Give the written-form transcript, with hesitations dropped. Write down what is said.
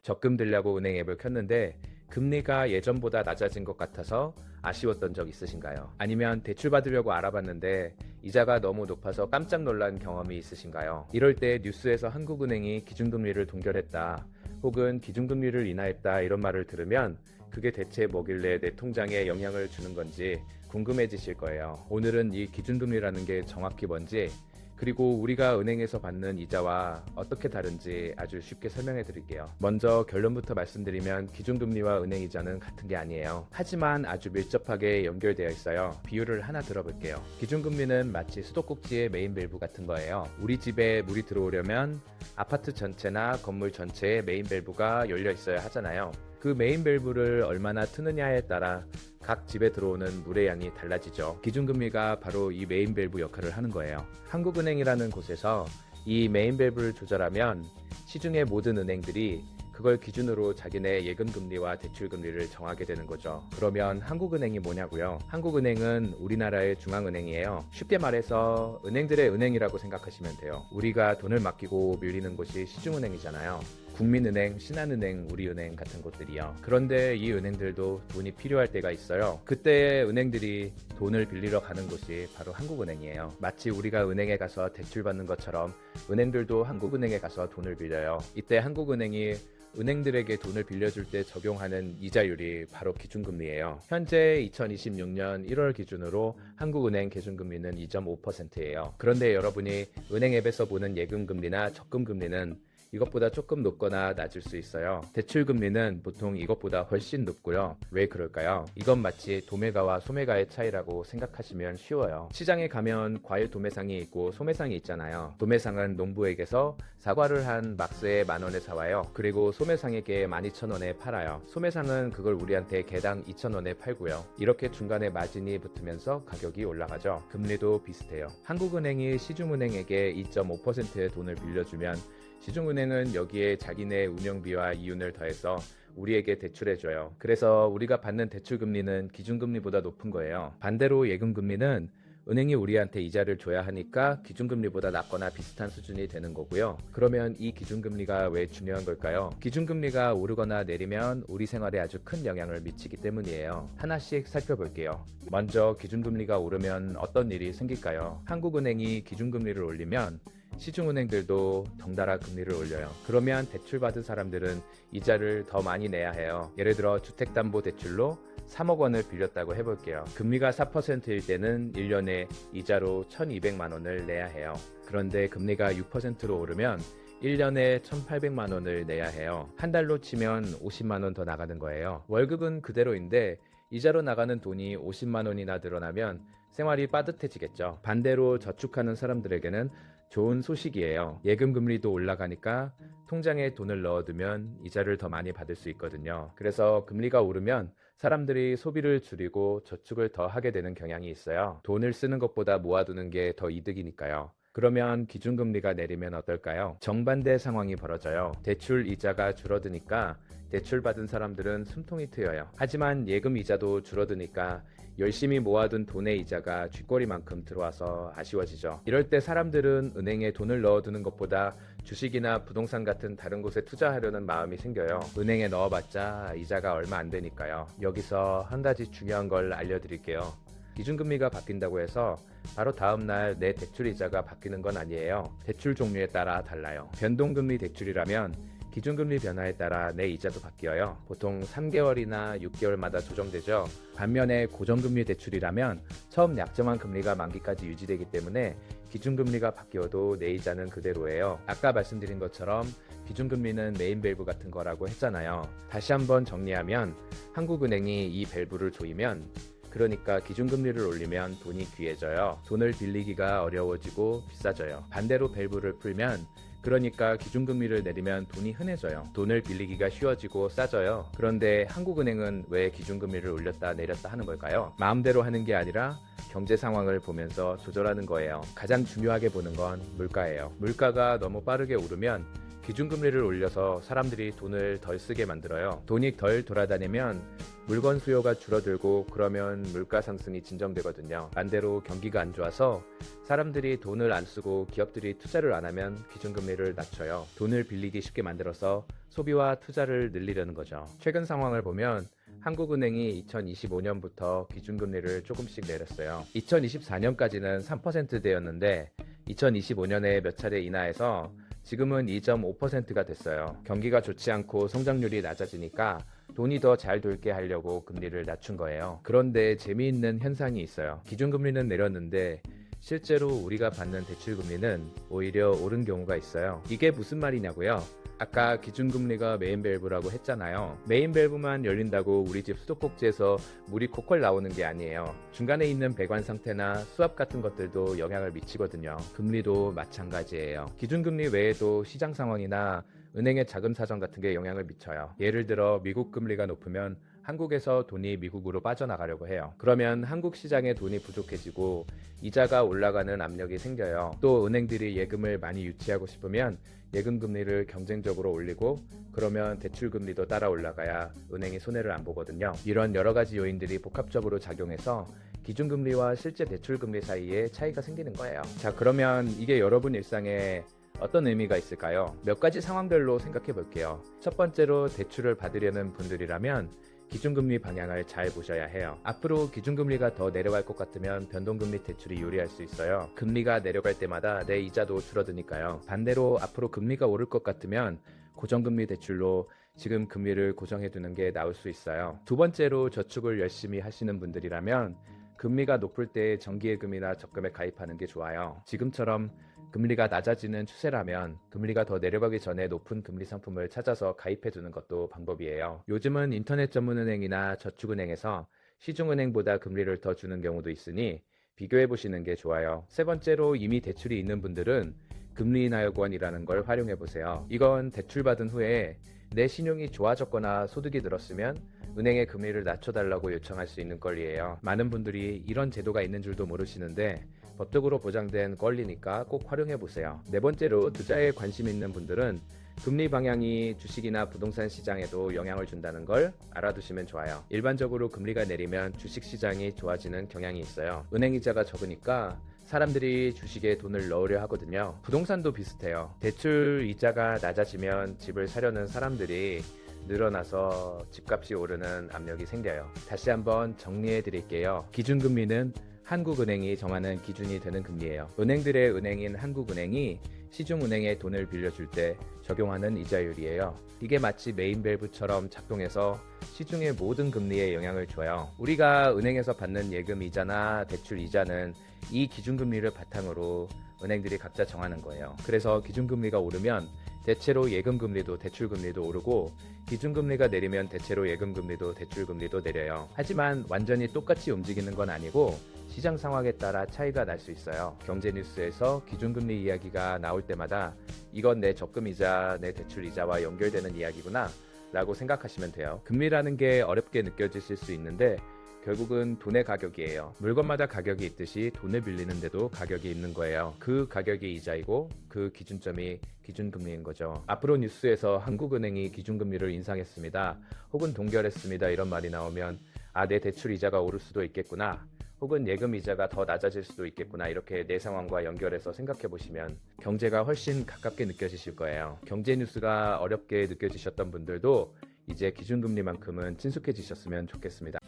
적금 들려고 은행 앱을 켰는데 금리가 예전보다 낮아진 것 같아서 아쉬웠던 적 있으신가요? 아니면 대출 받으려고 알아봤는데 이자가 너무 높아서 깜짝 놀란 경험이 있으신가요? 이럴 때 뉴스에서 한국은행이 기준금리를 동결했다, 혹은 기준금리를 인하했다 이런 말을 들으면 그게 대체 뭐길래 내 통장에 영향을 주는 건지 궁금해지실 거예요. 오늘은 이 기준금리라는 게 정확히 뭔지, 그리고 우리가 은행에서 받는 이자와 어떻게 다른지 아주 쉽게 설명해 드릴게요. 먼저 결론부터 말씀드리면 기준금리와 은행이자는 같은 게 아니에요. 하지만 아주 밀접하게 연결되어 있어요. 비유를 하나 들어볼게요. 기준금리는 마치 수도꼭지의 메인 밸브 같은 거예요. 우리 집에 물이 들어오려면 아파트 전체나 건물 전체에 메인 밸브가 열려 있어야 하잖아요. 그 메인 밸브를 얼마나 트느냐에 따라 각 집에 들어오는 물의 양이 달라지죠. 기준금리가 바로 이 메인 밸브 역할을 하는 거예요. 한국은행이라는 곳에서 이 메인 밸브를 조절하면 시중의 모든 은행들이 그걸 기준으로 자기네 예금금리와 대출금리를 정하게 되는 거죠. 그러면 한국은행이 뭐냐고요? 한국은행은 우리나라의 중앙은행이에요. 쉽게 말해서 은행들의 은행이라고 생각하시면 돼요. 우리가 돈을 맡기고 밀리는 곳이 시중은행이잖아요. 국민은행, 신한은행, 우리은행 같은 곳들이요. 그런데 이 은행들도 돈이 필요할 때가 있어요. 그때 은행들이 돈을 빌리러 가는 곳이 바로 한국은행이에요. 마치 우리가 은행에 가서 대출 받는 것처럼 은행들도 한국은행에 가서 돈을 빌려요. 이때 한국은행이 은행들에게 돈을 빌려줄 때 적용하는 이자율이 바로 기준금리예요. 현재 2026년 1월 기준으로 한국은행 기준금리는 2.5%예요. 그런데 여러분이 은행 앱에서 보는 예금금리나 적금금리는 이것보다 조금 높거나 낮을 수 있어요. 대출금리는 보통 이것보다 훨씬 높고요. 왜 그럴까요? 이건 마치 도매가와 소매가의 차이라고 생각하시면 쉬워요. 시장에 가면 과일 도매상이 있고 소매상이 있잖아요. 도매상은 농부에게서 사과를 한 막스에 10,000원에 사와요. 그리고 소매상에게 12,000원에 팔아요. 소매상은 그걸 우리한테 개당 2,000원에 팔고요. 이렇게 중간에 마진이 붙으면서 가격이 올라가죠. 금리도 비슷해요. 한국은행이 시중은행에게 2.5%의 돈을 빌려주면 시중은행은 여기에 자기네 운영비와 이윤을 더해서 우리에게 대출해줘요. 그래서 우리가 받는 대출금리는 기준금리보다 높은 거예요. 반대로 예금금리는 은행이 우리한테 이자를 줘야 하니까 기준금리보다 낮거나 비슷한 수준이 되는 거고요. 그러면 이 기준금리가 왜 중요한 걸까요? 기준금리가 오르거나 내리면 우리 생활에 아주 큰 영향을 미치기 때문이에요. 하나씩 살펴볼게요. 먼저 기준금리가 오르면 어떤 일이 생길까요? 한국은행이 기준금리를 올리면 시중은행들도 덩달아 금리를 올려요. 그러면 대출받은 사람들은 이자를 더 많이 내야 해요. 예를 들어 주택담보대출로 3억 원을 빌렸다고 해볼게요. 금리가 4%일 때는 1년에 이자로 1,200만 원을 내야 해요. 그런데 금리가 6%로 오르면 1년에 1,800만 원을 내야 해요. 한 달로 치면 50만 원 더 나가는 거예요. 월급은 그대로인데 이자로 나가는 돈이 50만 원이나 늘어나면 생활이 빠듯해지겠죠. 반대로 저축하는 사람들에게는 좋은 소식이에요. 예금 금리도 올라가니까 통장에 돈을 넣어두면 이자를 더 많이 받을 수 있거든요. 그래서 금리가 오르면 사람들이 소비를 줄이고 저축을 더 하게 되는 경향이 있어요. 돈을 쓰는 것보다 모아두는 게 더 이득이니까요. 그러면 기준금리가 내리면 어떨까요? 정반대 상황이 벌어져요. 대출 이자가 줄어드니까 대출받은 사람들은 숨통이 트여요. 하지만 예금 이자도 줄어드니까 열심히 모아둔 돈의 이자가 쥐꼬리만큼 들어와서 아쉬워지죠. 이럴 때 사람들은 은행에 돈을 넣어두는 것보다 주식이나 부동산 같은 다른 곳에 투자하려는 마음이 생겨요. 은행에 넣어봤자 이자가 얼마 안 되니까요. 여기서 한 가지 중요한 걸 알려드릴게요. 기준금리가 바뀐다고 해서 바로 다음날 내 대출 이자가 바뀌는 건 아니에요. 대출 종류에 따라 달라요. 변동금리 대출이라면 기준금리 변화에 따라 내 이자도 바뀌어요. 보통 3개월이나 6개월마다 조정되죠. 반면에 고정금리 대출이라면 처음 약정한 금리가 만기까지 유지되기 때문에 기준금리가 바뀌어도 내 이자는 그대로예요. 아까 말씀드린 것처럼 기준금리는 메인 밸브 같은 거라고 했잖아요. 다시 한번 정리하면 한국은행이 이 밸브를 조이면, 그러니까 기준금리를 올리면 돈이 귀해져요. 돈을 빌리기가 어려워지고 비싸져요. 반대로 밸브를 풀면, 그러니까 기준금리를 내리면 돈이 흔해져요. 돈을 빌리기가 쉬워지고 싸져요. 그런데 한국은행은 왜 기준금리를 올렸다 내렸다 하는 걸까요? 마음대로 하는 게 아니라 경제 상황을 보면서 조절하는 거예요. 가장 중요하게 보는 건 물가예요. 물가가 너무 빠르게 오르면 기준금리를 올려서 사람들이 돈을 덜 쓰게 만들어요. 돈이 덜 돌아다니면 물건 수요가 줄어들고 그러면 물가 상승이 진정되거든요. 반대로 경기가 안 좋아서 사람들이 돈을 안 쓰고 기업들이 투자를 안 하면 기준금리를 낮춰요. 돈을 빌리기 쉽게 만들어서 소비와 투자를 늘리려는 거죠. 최근 상황을 보면 한국은행이 2025년부터 기준금리를 조금씩 내렸어요. 2024년까지는 3%대였는데 2025년에 몇 차례 인하해서 지금은 2.5%가 됐어요. 경기가 좋지 않고 성장률이 낮아지니까 돈이 더 잘 돌게 하려고 금리를 낮춘 거예요. 그런데 재미있는 현상이 있어요. 기준금리는 내렸는데 실제로 우리가 받는 대출금리는 오히려 오른 경우가 있어요. 이게 무슨 말이냐고요? 아까 기준금리가 메인밸브라고 했잖아요. 메인밸브만 열린다고 우리 집 수도꼭지에서 물이 콜콜 나오는 게 아니에요. 중간에 있는 배관 상태나 수압 같은 것들도 영향을 미치거든요. 금리도 마찬가지예요. 기준금리 외에도 시장 상황이나 은행의 자금 사정 같은 게 영향을 미쳐요. 예를 들어 미국 금리가 높으면 한국에서 돈이 미국으로 빠져나가려고 해요. 그러면 한국 시장에 돈이 부족해지고 이자가 올라가는 압력이 생겨요. 또 은행들이 예금을 많이 유치하고 싶으면 예금 금리를 경쟁적으로 올리고 그러면 대출 금리도 따라 올라가야 은행이 손해를 안 보거든요. 이런 여러 가지 요인들이 복합적으로 작용해서 기준금리와 실제 대출금리 사이에 차이가 생기는 거예요. 자, 그러면 이게 여러분 일상에 어떤 의미가 있을까요? 몇 가지 상황별로 생각해 볼게요. 첫 번째로 대출을 받으려는 분들이라면 기준금리 방향을 잘 보셔야 해요. 앞으로 기준금리가 더 내려갈 것 같으면 변동금리 대출이 유리할 수 있어요. 금리가 내려갈 때마다 내 이자도 줄어드니까요. 반대로 앞으로 금리가 오를 것 같으면 고정금리 대출로 지금 금리를 고정해 두는 게 나을 수 있어요. 두 번째로 저축을 열심히 하시는 분들이라면 금리가 높을 때 정기예금이나 적금에 가입하는 게 좋아요. 지금처럼 금리가 낮아지는 추세라면 금리가 더 내려가기 전에 높은 금리 상품을 찾아서 가입해 두는 것도 방법이에요. 요즘은 인터넷 전문은행이나 저축은행에서 시중은행보다 금리를 더 주는 경우도 있으니 비교해 보시는 게 좋아요. 세 번째로 이미 대출이 있는 분들은 금리인하여권이라는 걸 활용해 보세요. 이건 대출 받은 후에 내 신용이 좋아졌거나 소득이 늘었으면 은행에 금리를 낮춰달라고 요청할 수 있는 권리예요. 많은 분들이 이런 제도가 있는 줄도 모르시는데 법적으로 보장된 권리니까 꼭 활용해 보세요. 네 번째로 투자에 관심 있는 분들은 금리 방향이 주식이나 부동산 시장에도 영향을 준다는 걸 알아두시면 좋아요. 일반적으로 금리가 내리면 주식 시장이 좋아지는 경향이 있어요. 은행 이자가 적으니까 사람들이 주식에 돈을 넣으려 하거든요. 부동산도 비슷해요. 대출 이자가 낮아지면 집을 사려는 사람들이 늘어나서 집값이 오르는 압력이 생겨요. 다시 한번 정리해 드릴게요. 기준금리는 한국은행이 정하는 기준이 되는 금리예요. 은행들의 은행인 한국은행이 시중은행에 돈을 빌려줄 때 적용하는 이자율이에요. 이게 마치 메인밸브처럼 작동해서 시중의 모든 금리에 영향을 줘요. 우리가 은행에서 받는 예금 이자나 대출 이자는 이 기준금리를 바탕으로 은행들이 각자 정하는 거예요. 그래서 기준금리가 오르면 대체로 예금금리도 대출금리도 오르고 기준금리가 내리면 대체로 예금금리도 대출금리도 내려요. 하지만 완전히 똑같이 움직이는 건 아니고 시장 상황에 따라 차이가 날 수 있어요. 경제 뉴스에서 기준금리 이야기가 나올 때마다 이건 내 적금이자 내 대출이자와 연결되는 이야기구나 라고 생각하시면 돼요. 금리라는 게 어렵게 느껴지실 수 있는데 결국은 돈의 가격이에요. 물건마다 가격이 있듯이 돈을 빌리는데도 가격이 있는 거예요. 그 가격이 이자이고 그 기준점이 기준금리인 거죠. 앞으로 뉴스에서 한국은행이 기준금리를 인상했습니다. 혹은 동결했습니다. 이런 말이 나오면 내 대출 이자가 오를 수도 있겠구나. 혹은 예금 이자가 더 낮아질 수도 있겠구나. 이렇게 내 상황과 연결해서 생각해 보시면 경제가 훨씬 가깝게 느껴지실 거예요. 경제 뉴스가 어렵게 느껴지셨던 분들도 이제 기준금리만큼은 친숙해지셨으면 좋겠습니다.